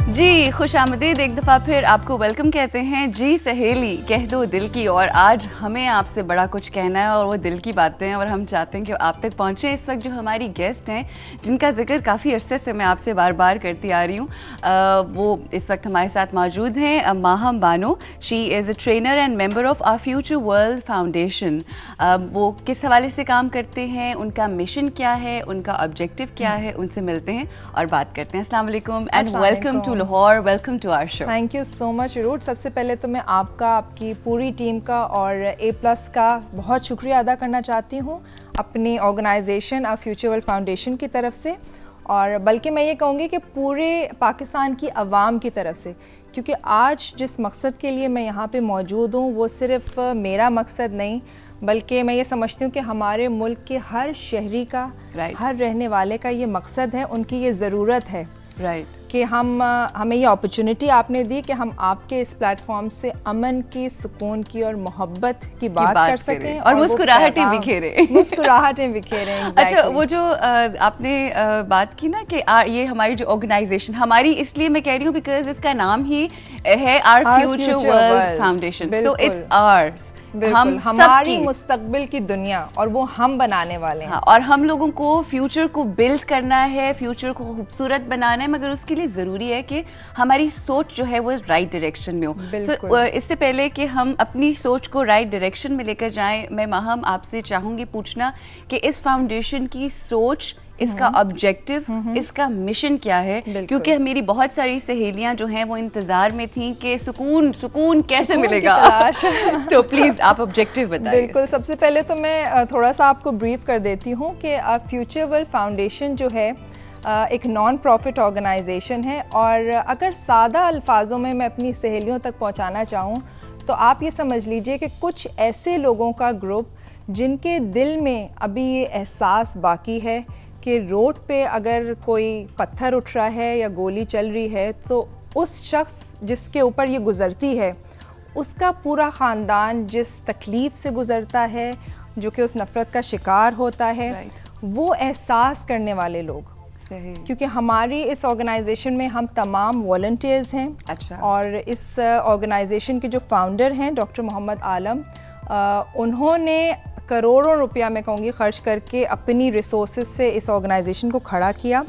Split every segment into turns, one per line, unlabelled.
जी खुशामदीद, एक दफ़ा फिर आपको वेलकम कहते हैं। जी सहेली कह दो दिल की, और आज हमें आपसे बड़ा कुछ कहना है और वो दिल की बातें हैं, और हम चाहते हैं कि आप तक पहुँचें। इस वक्त जो हमारी गेस्ट हैं, जिनका जिक्र काफ़ी अरसे से मैं आपसे बार बार करती आ रही हूँ, वो इस वक्त हमारे साथ मौजूद हैं। Maham Bano, she is a trainer and member of our future world foundation. वो किस हवाले से काम करते हैं, उनका मिशन क्या है, उनका ऑब्जेक्टिव क्या है, उनसे मिलते हैं और बात करते हैं। अस्सलाम वालेकुम and welcome to Lahore, welcome to our show.
Thank you so much रूट। सबसे पहले तो मैं आपका, आपकी पूरी टीम का और A+ का बहुत शुक्रिया अदा करना चाहती हूँ अपनी organisation our future world foundation की तरफ से, और बल्कि मैं ये कहूँगी कि पूरे पाकिस्तान की आवाम की तरफ से, क्योंकि आज जिस मकसद के लिए मैं यहाँ पे मौजूद हूँ वो सिर्फ मेरा मकसद नहीं, बल्कि मैं ये समझती हूँ कि हमारे मुल्क के हर शहरी का, हर रहने वाले का ये मकसद है, उनकी ये ज़रूरत है कि हमें ये अपॉर्चुनिटी आपने दी कि हम आपके इस प्लेटफॉर्म से अमन की, सुकून की और मोहब्बत की बात कर सकें
और मुस्कुराहटें बिखेरे।
मुस्कुराहटें बिखेरे।
अच्छा, वो जो आपने बात की ना कि ये हमारी जो ऑर्गेनाइजेशन, हमारी इसलिए मैं कह रही हूँ बिकॉज इसका नाम ही है our future world foundation, so it's ours.
हम हमारी मुस्तकबिल की दुनिया, और वो हम बनाने वाले हैं।
और हम लोगों को फ्यूचर को बिल्ड करना है, फ्यूचर को खूबसूरत बनाना है, मगर उसके लिए ज़रूरी है कि हमारी सोच जो है वो राइट डायरेक्शन में हो। इससे पहले कि हम अपनी सोच को राइट डायरेक्शन में लेकर जाएं, मैं माहम आपसे चाहूँगी पूछना कि इस फाउंडेशन की सोच, इसका ऑब्जेक्टिव, इसका मिशन क्या है? क्योंकि मेरी बहुत सारी सहेलियां जो हैं वो इंतजार में थी कि सुकून कैसे मिलेगा। तो प्लीज आप ऑब्जेक्टिव बताइए।
बिल्कुल, सबसे पहले तो मैं थोड़ा सा आपको ब्रीफ कर देती हूँ कि फ्यूचर वर्ल्ड फाउंडेशन जो है एक नॉन प्रॉफिट ऑर्गेनाइजेशन है, और अगर सादा अल्फाजों में मैं अपनी सहेलियों तक पहुँचाना चाहूँ तो आप ये समझ लीजिए कि कुछ ऐसे लोगों का ग्रुप जिनके दिल में अभी ये एहसास बाकी है कि रोड पे अगर कोई पत्थर उठ रहा है या गोली चल रही है तो उस शख्स जिसके ऊपर ये गुज़रती है, उसका पूरा ख़ानदान जिस तकलीफ़ से गुज़रता है, जो कि उस नफ़रत का शिकार होता है, वो एहसास करने वाले लोग। क्योंकि हमारी इस ऑर्गेनाइजेशन में हम तमाम वॉलंटियर्स हैं।
अच्छा।
और इस ऑर्गेनाइजेशन के जो फाउंडर हैं डॉक्टर मोहम्मद आलम, उन्होंने करोड़ों रुपया मैं कहूँगी ख़र्च करके अपनी रिसोर्सेज से इस ऑर्गेनाइजेशन को खड़ा किया,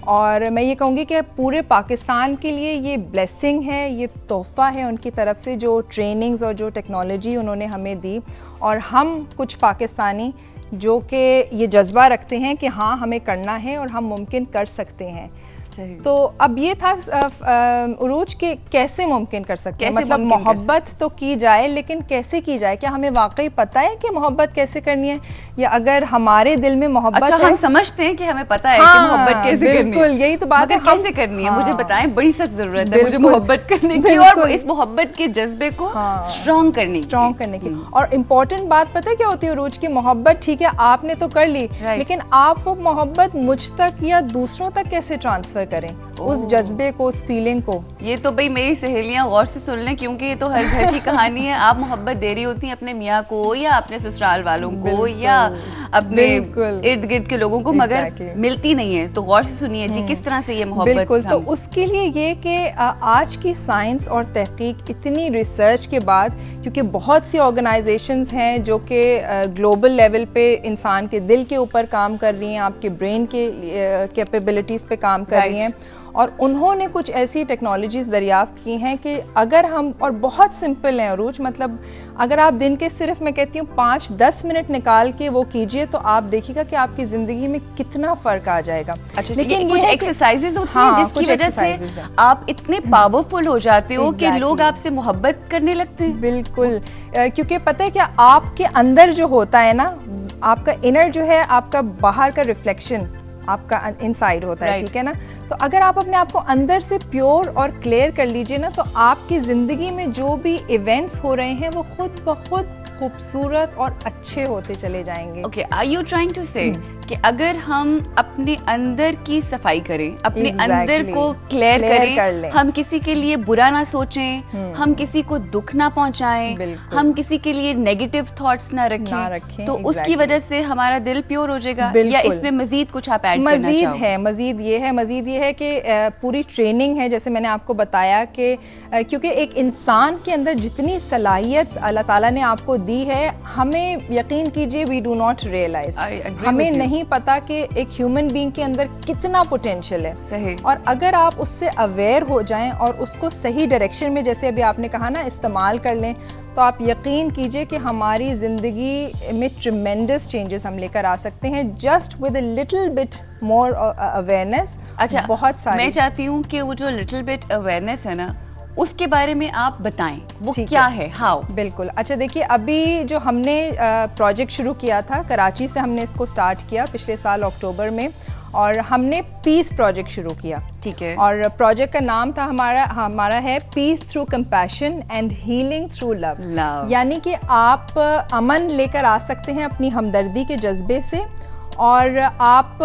और मैं ये कहूँगी कि पूरे पाकिस्तान के लिए ये ब्लेसिंग है, ये तोहफ़ा है उनकी तरफ से, जो ट्रेनिंग्स और जो टेक्नोलॉजी उन्होंने हमें दी। और हम कुछ पाकिस्तानी जो कि ये जज्बा रखते हैं कि हाँ हमें करना है और हम मुमकिन कर सकते हैं। तो अब ये था उरूज के कैसे मुमकिन कर सकते हैं, मतलब मोहब्बत तो की जाए, लेकिन कैसे की जाए? क्या हमें वाकई पता है कि मोहब्बत कैसे करनी है, या अगर हमारे दिल में मोहब्बत
अच्छा, हम समझते हैं कि हमें पता है कि मोहब्बत कैसे करनी है।
बिल्कुल, यही तो बात है,
कैसे करनी है मुझे बताएं। बड़ी सख्त जरूरत है मुझे मोहब्बत करने की, और इस मोहब्बत के जज्बे को स्ट्रॉन्ग करने की।
और इम्पोर्टेंट बात पता है क्या होती है उरूज की? मोहब्बत ठीक है आपने तो कर ली, लेकिन आप वो मोहब्बत मुझ तक या दूसरों तक कैसे ट्रांसफर करें, उस जज्बे को, उस फीलिंग को।
ये तो भाई मेरी सहेलियां गौर से सुन लें, क्योंकि ये तो हर घर की कहानी है। आप मोहब्बत दे रही होती हैं अपने मियाँ को या अपने ससुराल वालों को या अपने इर्द गिर्द के लोगों को, मगर मिलती नहीं है। तो गौर से सुनिए जी, किस तरह से ये मोहब्बत।
बिल्कुल, तो उसके लिए ये कि आज की साइंस और तहकीक, इतनी रिसर्च के बाद, क्योंकि बहुत सी ऑर्गेनाइजेशंस हैं जो कि ग्लोबल लेवल पे इंसान के दिल के ऊपर काम कर रही हैं, आपके ब्रेन के कैपेबिलिटीज़ पे काम कर रही हैं, और उन्होंने कुछ ऐसी टेक्नोलॉजीज़ दरियाफ्त की हैं कि अगर हम, और बहुत सिंपल हैं अरूज, मतलब अगर आप दिन के सिर्फ मैं कहती हूँ 5-10 मिनट निकाल के वो कीजिए तो आप देखिएगा कि आपकी ज़िंदगी में कितना फ़र्क आ जाएगा।
अच्छा, लेकिन कुछ एक्सरसाइजेज होती हैं जिसकी वजह से आप इतने पावरफुल हो जाते हो कि लोग आपसे मोहब्बत करने लगते हैं।
बिल्कुल, क्योंकि पता है क्या, आपके अंदर जो होता है ना, आपका इनर जो है, आपका बाहर का रिफ्लेक्शन आपका इनसाइड होता है, ठीक है ना? तो अगर आप अपने आप को अंदर से प्योर और क्लियर कर लीजिए ना, तो आपकी ज़िंदगी में जो भी इवेंट्स हो रहे हैं वो खुद ब खुद खूबसूरत और अच्छे होते चले जाएंगे।
Okay, are you trying to say कि अगर हम अपने अंदर की सफाई करें, अपने अंदर को क्लियर करें, हम किसी के लिए बुरा ना सोचें, हम किसी को दुख ना पहुंचाएं, हम किसी के लिए नेगेटिव थॉट्स ना रखें, तो उसकी वजह से हमारा दिल प्योर हो जाएगा? या इसमें मजीद कुछ आप ऐड करना चाहोगे?
मजीद ये है कि पूरी ट्रेनिंग है, जैसे मैंने आपको बताया कि क्योंकि एक इंसान के अंदर जितनी सलाहियत अल्लाह ताला ने आपको दी है, हमें यकीन कीजिए वी डू नॉट रियलाइज, हमें नहीं पता कि एक ह्यूमन बीइंग के अंदर कितना पोटेंशियल है।
सही।
और अगर आप उससे अवेयर हो जाएं और उसको सही डायरेक्शन में, जैसे अभी आपने कहा ना, इस्तेमाल कर लें, तो आप यकीन कीजिए कि हमारी ज़िंदगी में ट्रिमेंडस चेंजेस हम लेकर आ सकते हैं, just with a little bit more awareness.
अच्छा,
बहुत सारी
मैं चाहती हूँ कि वो जो लिटिल बिट अवेयरनेस है ना, उसके बारे में आप बताएं, वो क्या है, हाउ?
बिल्कुल। अच्छा देखिए, अभी जो हमने प्रोजेक्ट शुरू किया था, कराची से हमने इसको स्टार्ट किया पिछले साल अक्टूबर में, और हमने पीस प्रोजेक्ट शुरू किया।
ठीक है।
और प्रोजेक्ट का नाम था हमारा है peace through compassion and healing through love. यानी कि आप अमन लेकर आ सकते हैं अपनी हमदर्दी के जज्बे से, और आप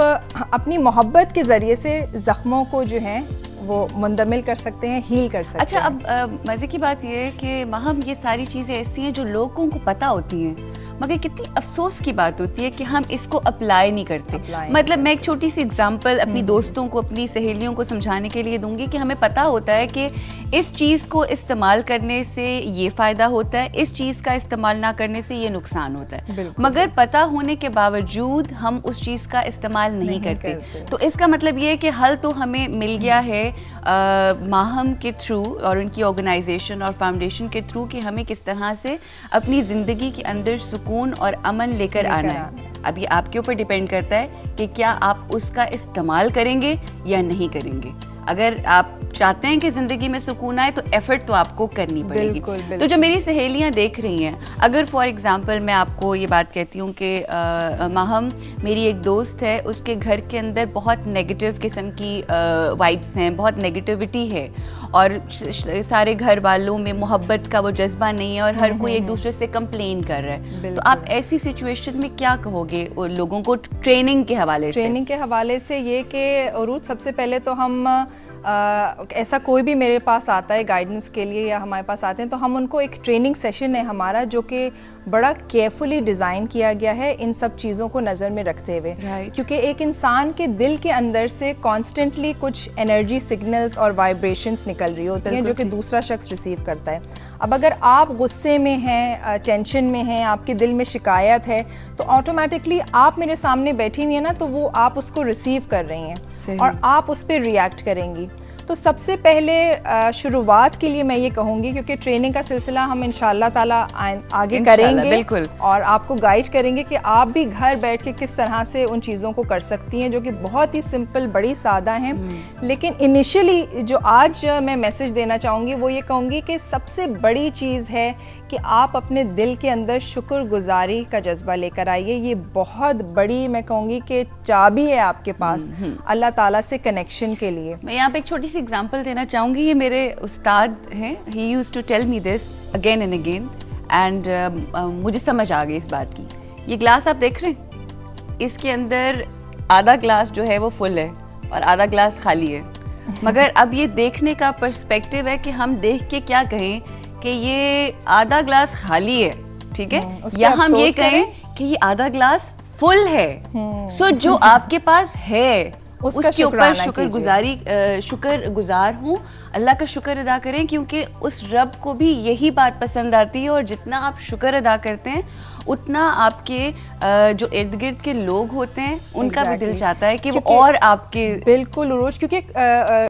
अपनी मोहब्बत के ज़रिए से ज़ख्मों को जो है वो मुंदमिल कर सकते हैं, हील कर सकते हैं।
अच्छा, अब मज़े की बात ये है कि महम, ये सारी चीज़ें ऐसी हैं जो लोगों को पता होती हैं, मगर कितनी अफसोस की बात होती है कि हम इसको अप्लाई नहीं करते। मतलब मैं एक छोटी सी एग्जांपल अपनी दोस्तों को, अपनी सहेलियों को समझाने के लिए दूंगी कि हमें पता होता है कि इस चीज़ को इस्तेमाल करने से ये फ़ायदा होता है, इस चीज़ का इस्तेमाल ना करने से ये नुकसान होता है, मगर पता होने के बावजूद हम उस चीज़ का इस्तेमाल नहीं करते। तो इसका मतलब ये है कि हल तो हमें मिल गया है माहम के थ्रू और उनकी ऑर्गेनाइजेशन और फाउंडेशन के थ्रू कि हमें किस तरह से अपनी ज़िंदगी के अंदर सुकून और अमन लेकर आना है। अब ये आपके ऊपर डिपेंड करता है कि क्या आप उसका इस्तेमाल करेंगे या नहीं करेंगे। अगर आप चाहते हैं कि ज़िंदगी में सुकून आए तो एफर्ट तो आपको करनी पड़ेगी। तो जो मेरी सहेलियां देख रही हैं, अगर फॉर एग्जांपल मैं आपको ये बात कहती हूँ कि माहम, मेरी एक दोस्त है, उसके घर के अंदर बहुत नेगेटिव किस्म की वाइब्स हैं, बहुत नेगेटिविटी है, और सारे घर वालों में मोहब्बत का वो जज्बा नहीं है, और हर कोई एक दूसरे से कंप्लेन कर रहा है, तो आप ऐसी सिचुएशन में क्या कहोगे लोगों को ट्रेनिंग के हवाले से?
ट्रेनिंग के हवाले से ये कि उरूज, सबसे पहले तो हम ऐसा कोई भी मेरे पास आता है गाइडेंस के लिए या हमारे पास आते हैं, तो हम उनको एक ट्रेनिंग सेशन है हमारा, जो कि बड़ा केयरफुली डिज़ाइन किया गया है इन सब चीज़ों को नज़र में रखते हुए। क्योंकि एक इंसान के दिल के अंदर से कॉन्स्टेंटली कुछ एनर्जी सिग्नल्स और वाइब्रेशंस निकल रही होती हैं, जो कि दूसरा शख्स रिसीव करता है। अब अगर आप गुस्से में हैं, टेंशन में हैं, आपके दिल में शिकायत है, तो ऑटोमेटिकली आप मेरे सामने बैठी हुई हैं ना, तो वो आप उसको रिसीव कर रही हैं और आप उस पर रिएक्ट करेंगी। तो सबसे पहले शुरुआत के लिए मैं ये कहूँगी, क्योंकि ट्रेनिंग का सिलसिला हम इंशाअल्लाह ताला आगे करेंगे,
बिल्कुल, और
आपको गाइड करेंगे कि आप भी घर बैठ के किस तरह से उन चीज़ों को कर सकती हैं, जो कि बहुत ही सिंपल, बड़ी सादा हैं। लेकिन इनिशियली जो आज मैं मैसेज देना चाहूँगी वो ये कहूँगी कि सबसे बड़ी चीज़ है कि आप अपने दिल के अंदर शुक्रगुजारी का जज्बा लेकर आइए। ये बहुत बड़ी, मैं कहूँगी कि चाबी है आपके पास अल्लाह ताला से कनेक्शन के लिए।
मैं यहाँ पे एक छोटी सी एग्जांपल देना चाहूँगी। ये मेरे उस्ताद हैं, he used to tell me this again and again, and मुझे समझ आ गई इस बात की। ये ग्लास आप देख रहे हैं, इसके अंदर आधा ग्लास जो है वो फुल है और आधा ग्लास खाली है, मगर अब ये देखने का पर्सपेक्टिव है कि हम देख के क्या कहें कि ये आधा ग्लास खाली है, ठीक है, या हम ये कहें कि ये आधा ग्लास फुल है। सो जो आपके पास है उसके ऊपर शुक्रगुजार हूँ, अल्लाह का शुक्र अदा करें, क्योंकि उस रब को भी यही बात पसंद आती है, और जितना आप शुक्र अदा करते हैं उतना आपके जो इर्द गिर्द के लोग होते हैं उनका भी दिल चाहता है कि वो और आपके।
बिल्कुल उरूज, क्योंकि